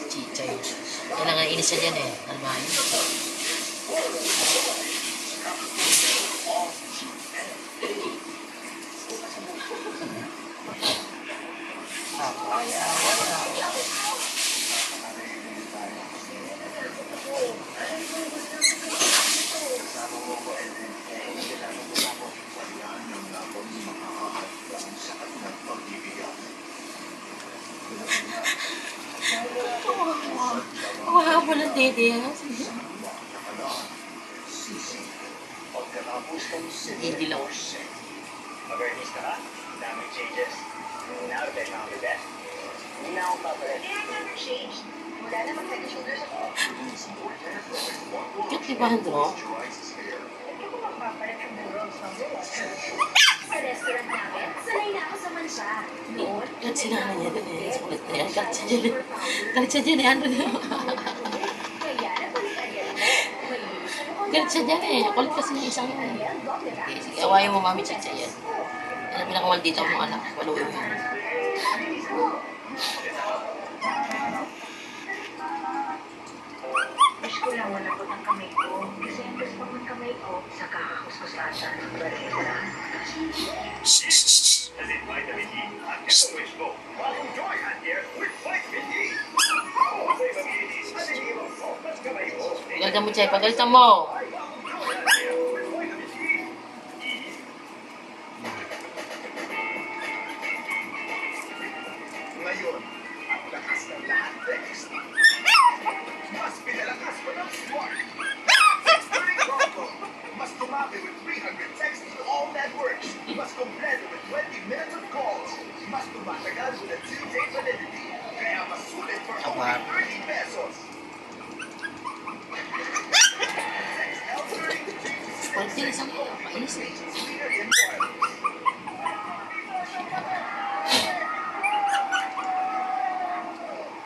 Chichay. Kailangan inis siya dyan eh. Almahin. Ako ng tete. Hindi lang. Mag-earnings ka ka? Daming changes. Now the best now the best. Hindi na akong papalit. Kaya never changed. Wala na mag-head and shoulders ako. Cute diba, Andro? Hindi ko magpapalit from the world's number one. Sa restaurant namin, sanay na ako sa mansa. Noon, Kahit sinana niya din eh. Sulit na yan. Kahit siya dyan eh. Kahit siya dyan eh. Ano na? kaya nabalikan yan mo. Kahit siya dyan eh. Kulit kasi yung isang yan eh. Okay, sige, awayin mo mami siya yan. Yan ang pinakamaldita mong anak. Waluin mo. Wish ko lang wala po ng kamay ko. Kasi ang gusto ng kamay ko, sa kakakuskus ata ng barera. Visit Vitamin E at Wish Go. Bagong joy at here with Vitamin E. Pagalta mo, Chay. Pagalta mo. Ngayon, ang lakas ng lahat text. Mas pinalakas pa ng Smart. Mas tumami with 300 texts to all networks. Mas kompleto with 20 minutes of calls. Mas tumatagal with a 2-day validity. Kaya mas sulit for only 30 pesos. Kulit yung isang yan. Painis eh. Leader in wireless.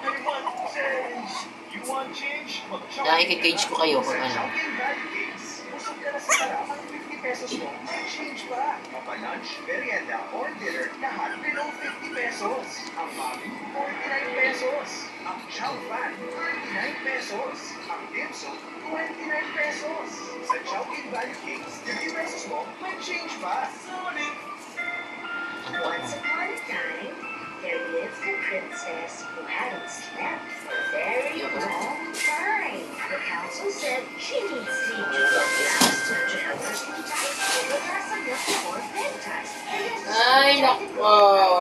Everyone says, you want change? Dahil kikage ko kayo kung ano. Busog ka na sa sarap, ang 50 pesos mo, may change pa. Mapa-lunch, merienda, or dinner, lahat below 50 pesos. Ang mami, 49 pesos. Ang chow fan, 39 pesos. Ang dim sum, 29 pesos. Sa Chowking Value Kings, 50 pesos mo, may change pa. Solid! Once upon a time, there lived a princess who hadn't slept for a very long time. The council said she needs sleep to get faster to help her sleep tight. Give her some milk before bedtime. Ay, nako.